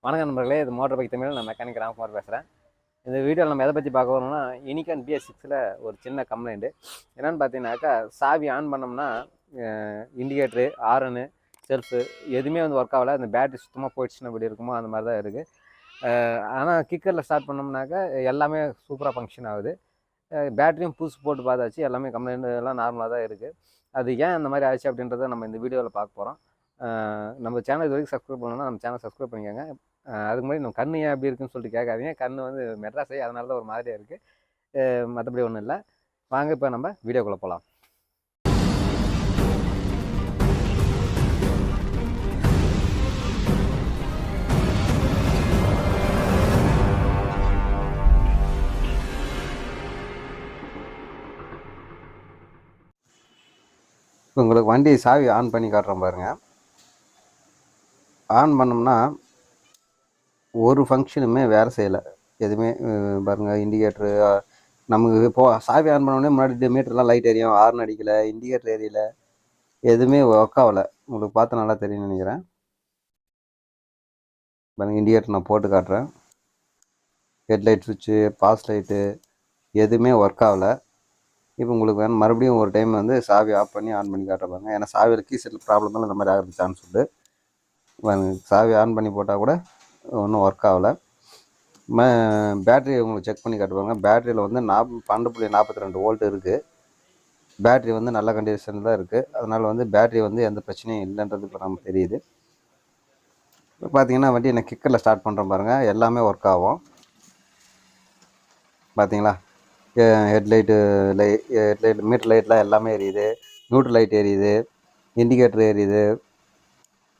வணக்கம் நண்பர்களே, இது மோட்டர் பைக் தமிழ். நான் மெக்கானிக் ராம்குமார் பேசுகிறேன். இந்த வீடியோவில் நம்ம எதை பற்றி பார்க்க வரோம்னா, யூனிகான் BS6 ஒரு சின்ன கம்ப்ளைண்ட்டு. என்னென்னு பார்த்தீங்கன்னாக்கா, சாவி ஆன் பண்ணோம்னா இண்டிகேட்ரு, ஆரனு, செல்ஃபு எதுவுமே ஒர்க் ஆகலை. அந்த பேட்டரி சுத்தமாக போயிடுச்சுன்னா எப்படி இருக்குமோ அந்த மாதிரி தான் இருக்குது. ஆனால் கிக்கரில் ஸ்டார்ட் பண்ணோம்னாக்கா எல்லாமே சூப்பராக ஃபங்க்ஷன் ஆகுது. பேட்டரியும் புதுசு போட்டு பார்த்தாச்சு, எல்லாமே கம்ப்ளைண்ட் எல்லாம் நார்மலாக தான் இருக்குது. அது ஏன் அந்த மாதிரி ஆச்சு அப்படின்றத நம்ம இந்த வீடியோவில் பார்க்க போகிறோம். நம்ம சேனல் இது வரைக்கும் சப்ஸ்கிரைப் பண்ணணும்னா நம்ம சேனல் சப்ஸ்கிரைப் பண்ணிக்கோங்க. அதுக்கு முன்னாடி நம்ம கண் ஏன் அப்படி இருக்குன்னு சொல்லிட்டு கேட்காதீங்க. கண் மெட்ராஸே, அதனால தான் ஒரு மாதிரியாக இருக்குது. மற்றபடி ஒன்றும் இல்லை. வாங்க இப்போ நம்ம வீடியோக்குள்ளே போகலாம். இப்போ உங்களுக்கு வண்டி சாவி ஆன் பண்ணி காட்டுறோம் பாருங்கள். ஆன் பண்ணோம்னா ஒரு ஃபங்க்ஷனுமே வேறு செய்யலை. எதுவுமே பாருங்கள், இண்டிகேட்ரு நமக்கு சாவி ஆன் பண்ணோடனே முன்னாடி மீட்டர்லாம் லைட் எரியும், ஹார்ன் அடிக்கலை, இண்டிகேட்டர் எரியலை, எதுவுமே ஒர்க் ஆகலை. உங்களுக்கு பார்த்து நல்லா தெரியும்னு நினைக்கிறேன். பாருங்கள், இண்டிகேட்டர் நான் போட்டு காட்டுறேன். ஹெட்லைட் சுவிட்சு, பாஸ் லைட்டு எதுவுமே ஒர்க் ஆகலை. இப்போ உங்களுக்கு வேணும் மறுபடியும் ஒரு டைம் சாவி ஆஃப் பண்ணி ஆன் பண்ணி காட்டுறாங்க. ஏன்னா சாவியில் கீசெட்டில் ப்ராப்ளம் இந்த மாதிரி ஆகிறது சான்ஸ் உண்டு. சாவி ஆன் பண்ணி போட்டால் கூட ஒன்றும் ஒர்க் ஆகலை. பேட்ரி உங்களுக்கு செக் பண்ணி காட்டுவாங்க. பேட்டரியில் 12.42 வோல்ட் இருக்குது. பேட்ரி நல்ல கண்டிஷனில் தான் இருக்குது. அதனால் பேட்ரி எந்த பிரச்சனையும் இல்லைன்றது இப்போ நமக்கு தெரியுது. இப்போ பார்த்தீங்கன்னா வண்டி என்ன கிக்கரில் ஸ்டார்ட் பண்ணுறோம் பாருங்கள், எல்லாமே ஒர்க் ஆகும். பார்த்தீங்களா, ஹெட்லைட்டு, ஹெட்லைட், மீட்டர் லைட்லாம் எல்லாமே எரியுது, நியூட்ரல் லைட் எரியுது, இண்டிகேட்டர் எரியுது,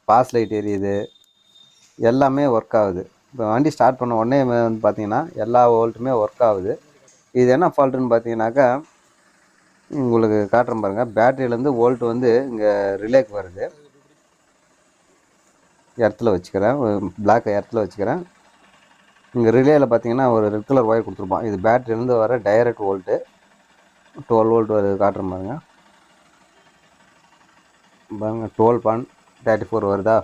பாஸ் லைட் எரியுது, எல்லாமே ஒர்க் ஆகுது. இப்போ வண்டி ஸ்டார்ட் பண்ண உடனே பார்த்தீங்கன்னா எல்லா வோல்ட்டுமே ஒர்க் ஆகுது. இது என்ன ஃபால்ட்டுன்னு பார்த்தீங்கன்னாக்கா, உங்களுக்கு காட்டுறேன் பாருங்கள். பேட்டரியிலேருந்து வோல்ட் இங்கே ரிலேக்கு வருது. எர்த்தில் வச்சுக்கிறேன், பிளாக் எர்த்தில் வச்சுக்கிறேன். இங்கே ரிலேயில் பார்த்தீங்கன்னா ஒரு ரெட் கலர் ஒயர் கொடுத்துருப்போம். இது பேட்டரியிலேருந்து வர டைரக்ட் வோல்ட்டு 12 வோல்ட் வருது. காட்டுறேன் பாருங்கள். 12.34 வருதா.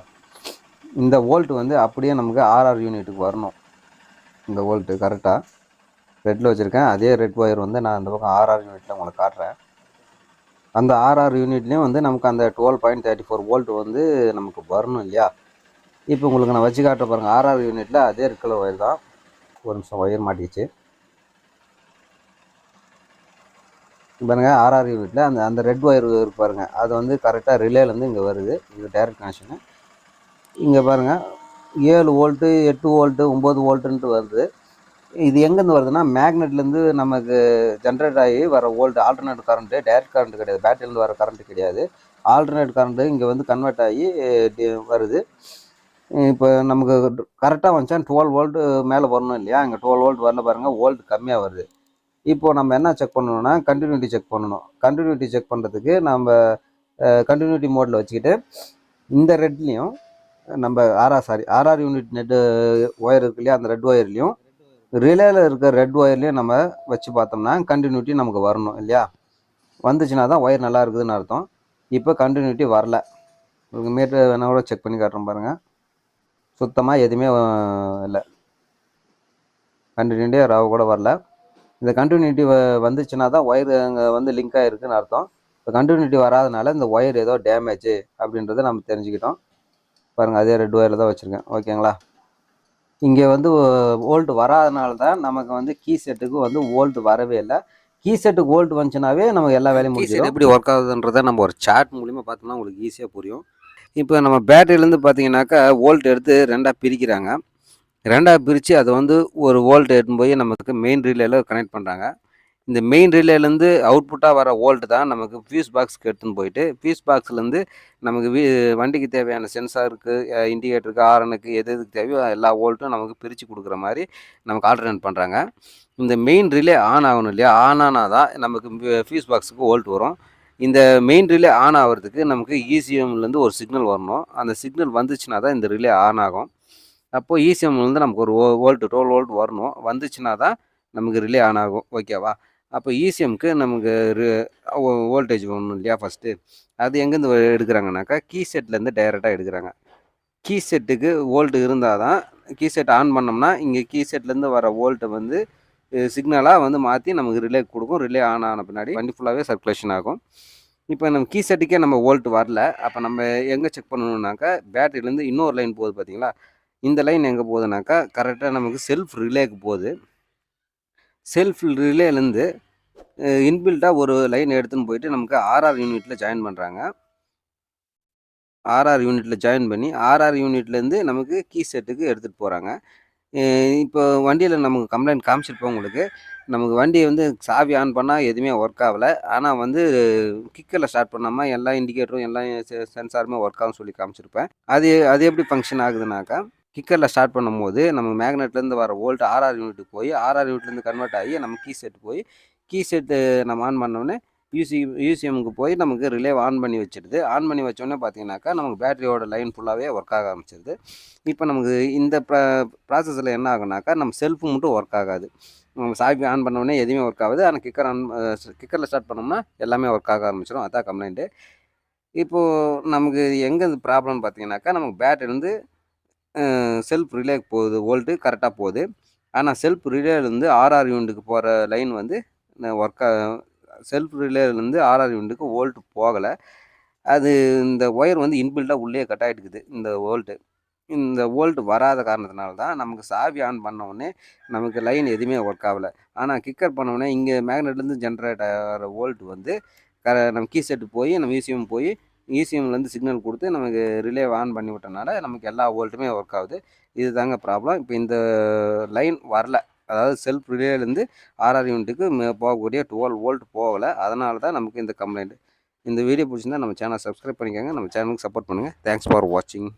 இந்த வோல்ட் அப்படியே நமக்கு ஆர்ஆர் யூனிட்டுக்கு வரணும். இந்த வோல்ட்டு கரெக்டாக ரெட்டில் வச்சுருக்கேன். அதே ரெட் ஒயர் நான் அந்த பக்கம் ஆர்ஆர் யூனிட்டில் உங்களுக்கு காட்டுறேன். அந்த ஆர்ஆர் யூனிட்லேயும் நமக்கு அந்த 12.34 வோல்ட் நமக்கு வரணும் இல்லையா. இப்போ உங்களுக்கு நான் வச்சு காட்டுற பாருங்கள். ஆர்ஆர் யூனிட்டில் அதே ரெட் கலர் ஒயர் தான். ஒரு நிமிஷம், ஒயர் மாட்டிச்சு பாருங்கள். ஆர்ஆர் யூனிட்டில் அந்த ரெட் ஒயர் பாருங்கள், அது கரெக்டாக ரிலேலேருந்து இங்கே வருது. இது டைரக்ட் கனெக்ஷனு. இங்கே பாருங்கள், 7 வோல்ட்டு, 8 வோல்ட்டு, 9 வோல்ட்டுன்ட்டு வருது. இது எங்கேருந்து வருதுன்னா, மேக்னெட்லேருந்து நமக்கு ஜென்ரேட் ஆகி வர volt, alternate current, direct current கிடையாது. பேட்டரியிலேருந்து வர கரண்ட்டு கிடையாது. ஆல்டர்னேட் கரண்ட்டு இங்கே கன்வெர்ட் ஆகி வருது. இப்போ நமக்கு கரெக்டாக வந்துச்சா 12 வோல்ட்டு மேலே வரணும் இல்லையா. இங்கே 12 வோல்ட் வரல பாருங்கள், வோல்ட் கம்மியாக வருது. இப்போது நம்ம என்ன செக் பண்ணணும்னா, கண்டினியூட்டி செக் பண்ணணும். கண்டினியூட்டி செக் பண்ணுறதுக்கு நம்ம கண்டினியூட்டி மோடில் வச்சுக்கிட்டு இந்த ரெட்லேயும் நம்ம ஆர்ஆர் யூனிட் நெட்டு ஒயர் இருக்கு இல்லையா, அந்த ரெட் ஒயர்லேயும் ரிலேயில் இருக்க ரெட் ஒயர்லேயும் நம்ம வச்சு பார்த்தோம்னா கண்டினியூட்டி நமக்கு வரணும் இல்லையா. வந்துச்சுன்னா தான் ஒயர் நல்லா இருக்குதுன்னு அர்த்தம். இப்போ கண்டினியூட்டி வரல. உங்களுக்கு மீட்டர் வேணால் கூட செக் பண்ணி காட்டுறோம் பாருங்கள். சுத்தமாக எதுவுமே இல்லை, கண்டினியூட்டி ரவ கூட வரல. இந்த கண்டினியூட்டி வந்துச்சுன்னா தான் ஒயர் அங்கே லிங்க் ஆகிருக்குன்னு அர்த்தம். இப்போ கண்டினியூட்டி வராதனால இந்த ஒயர் ஏதோ டேமேஜ் அப்படின்றத நம்ம தெரிஞ்சுக்கிட்டோம். பாருங்கள், அதே ரெட் ஒயரில் தான் வச்சுருக்கேன். ஓகேங்களா. இங்கே வோல்ட் வராதனால தான் நமக்கு கீ செட்டுக்கு வோல்ட் வரவே இல்லை. கீ செட்டுக்கு வோல்ட் வந்துச்சுனாவே நமக்கு எல்லா வேலையும் முடிஞ்சிடும். எப்படி ஒர்க் ஆகுதுன்றதை நம்ம ஒரு சார்ட் மூலிமா பார்த்தோம்னா உங்களுக்கு ஈஸியாக புரியும். இப்போ நம்ம பேட்டரியிலேருந்து பார்த்தீங்கன்னாக்கா வோல்ட் எடுத்து ரெண்டாக பிரிக்கிறாங்க. ரெண்டாக பிரித்து அதை ஒரு வோல்ட் எடுத்துன்னு போய் நமக்கு மெயின் ரிலேயில் கனெக்ட் பண்ணுறாங்க. இந்த மெயின் ரிலேலேருந்து அவுட்புட்டாக வர வோல்ட் தான் நமக்கு ஃபியூஸ் பாக்ஸுக்கு எடுத்துன்னு போயிட்டு, ஃபியூஸ் பாக்ஸ்லேருந்து நமக்கு வண்டிக்கு தேவையான சென்சாருக்கு, இண்டிகேட்டருக்கு, ஆரனுக்கு எதுக்கு தேவையோ எல்லா வோல்ட்டும் நமக்கு பிரித்து கொடுக்குற மாதிரி நமக்கு ஆல்டர்னேட் பண்ணுறாங்க. இந்த மெயின் ரிலே ஆன் ஆகணும் இல்லையா. ஆன் ஆனால் தான் நமக்கு ஃபியூஸ் பாக்ஸுக்கு வோல்ட் வரும். இந்த மெயின் ரிலே ஆன் ஆகிறதுக்கு நமக்கு இசிஎம்லேருந்து ஒரு சிக்னல் வரணும். அந்த சிக்னல் வந்துச்சுன்னா தான் இந்த ரிலே ஆன் ஆகும். அப்போது இசிஎம்லேருந்து நமக்கு ஒரு வோல்ட் 12 வோல்ட் வரணும். வந்துச்சுன்னா தான் நமக்கு ரிலே ஆன் ஆகும். ஓகேவா. அப்போ இசிஎம்க்கு நமக்கு வோல்டேஜ் வேணும் இல்லையா. ஃபஸ்ட்டு அது எங்கேருந்து எடுக்கிறாங்கனாக்கா கீ செட்லேருந்து டைரெக்டாக எடுக்கிறாங்க. கீ செட்டுக்கு வோல்ட் இருந்தால் தான் கீ செட் ஆன் பண்ணோம்னா இங்கே கீ செட்லேருந்து வர வோல்ட்டை வந்து சிக்னலாக வந்து மாற்றி நமக்கு ரிலே கொடுக்கும். ரிலே ஆன் ஆன பின்னாடி வண்டி ஃபுல்லாகவே சர்க்குலேஷன் ஆகும். இப்போ நம்ம கீ செட்டுக்கே நம்ம வோல்ட் வரல. அப்போ நம்ம எங்கே செக் பண்ணணுன்னாக்கா, பேட்டரியிலேருந்து இன்னொரு லைன் போகுது பார்த்தீங்களா, இந்த லைன் எங்கே போகுதுனாக்கா கரெக்டாக நமக்கு செல்ஃப் ரிலேக்கு போகுது. செல்ஃப் ரிலேலேருந்து இன்பில்ட்டாக ஒரு லைன் எடுத்துன்னு போயிட்டு நமக்கு ஆர்ஆர் யூனிட்டில் ஜாயின் பண்ணுறாங்க. ஆர்ஆர் யூனிட்டில் ஜாயின் பண்ணி ஆர்ஆர் யூனிட்லேருந்து நமக்கு கீ செட்டுக்கு எடுத்துகிட்டு போகிறாங்க. இப்போ வண்டியில் நமக்கு கம்ப்ளைண்ட் காமிச்சிருப்போம் உங்களுக்கு. நமக்கு வண்டி வந்து சாவி ஆன் பண்ணால் எதுவுமே ஒர்க் ஆகலை. ஆனால் வந்து கிக்கரில் ஸ்டார்ட் பண்ணாமல் எல்லா இண்டிகேட்டரும் எல்லா சென்சாருமே ஒர்க் ஆகும்னு சொல்லி காமிச்சிருப்பேன். அது அது எப்படி ஃபங்க்ஷன் ஆகுதுனாக்கா, கிக்கரில் ஸ்டார்ட் பண்ணும்போது நம்ம மேக்னெட்லேருந்து வர வோல்ட் ஆர்ஆர் யூனிட்டுக்கு போய் ஆர்ஆர் யூனிட்லேருந்து கன்வெர்ட் ஆகி நம்ம கீ செட் போய் கீ செட்டு நம்ம ஆன் பண்ணோடனே யூசிஎம்முக்கு போய் நமக்கு ரிலே ஆன் பண்ணி வச்சிடுது. ஆன் பண்ணி வச்சோடனே பார்த்தீங்கன்னாக்கா நமக்கு பேட்டரியோட லைன் ஃபுல்லாகவே ஒர்க் ஆக ஆரம்பிச்சிடுது. இப்போ நமக்கு இந்த ப்ராசஸில் என்ன ஆகுனாக்கா நம்ம செல்ஃபு மட்டும் ஒர்க் ஆகாது. நம்ம சாவி ஆன் பண்ணோடனே எதுவுமே ஒர்க் ஆகுது. ஆனால் கிக்கரில் ஸ்டார்ட் பண்ணோம்னா எல்லாமே ஒர்க் ஆக ஆரம்பிச்சிடும். அதான் கம்ப்ளைண்ட்டு. இப்போது நமக்கு எங்கே இந்த ப்ராப்ளம்னு பார்த்தீங்கன்னாக்கா, நமக்கு பேட்டரி வந்து செல்ஃப் ரிலேக்கு போகுது, வோல்ட்டு கரெக்டாக போகுது. ஆனால் செல்ஃப் ரிலேலேருந்து ஆர்ஆர் யூனிட்டுக்கு போகிற லைன் வந்து செல்ஃப் ரிலேலேருந்து ஆர்ஆர் யூனிட்டுக்கு வோல்ட் போகலை. அது இந்த ஒயர் வந்து இன்பில்ட்டாக உள்ளே கட் ஆகிட்டுக்குது. இந்த வோல்ட் வராத காரணத்தினால தான் நமக்கு சாவி ஆன் பண்ண உடனே நமக்கு லைன் எதுவுமே ஒர்க் ஆகலை. ஆனால் கிக்கர் பண்ண உடனே இங்கே மேக்னெட்லேருந்து ஜென்ரேட் ஆகிற வோல்ட் வந்து நம்ம கீ செட்டு போய் நம்ம ஈசிஎம் போய் ஈசிஎம்லேருந்து சிக்னல் கொடுத்து நமக்கு ரிலே ஆன் பண்ணி விட்டனால நமக்கு எல்லா வோல்ட்டுமே ஒர்க் ஆகுது. இது தாங்க ப்ராப்ளம். இப்போ இந்த லைன் வரல, அதாவது செல்ஃப் ரிலேலேருந்து ஆர்ஆர் யூனிட்டுக்கு போகக்கூடிய 12 வோல்ட் போகலை. அதனால தான் நமக்கு இந்த கம்ப்ளைண்ட். இந்த வீடியோ பிடிச்சிருந்தா நம்ம சேனல் சப்ஸ்கிரைப் பண்ணிக்கோங்க. நம்ம சேனலுக்கு சப்போர்ட் பண்ணுங்கள். தேங்க்ஸ் ஃபார் வாட்சிங்.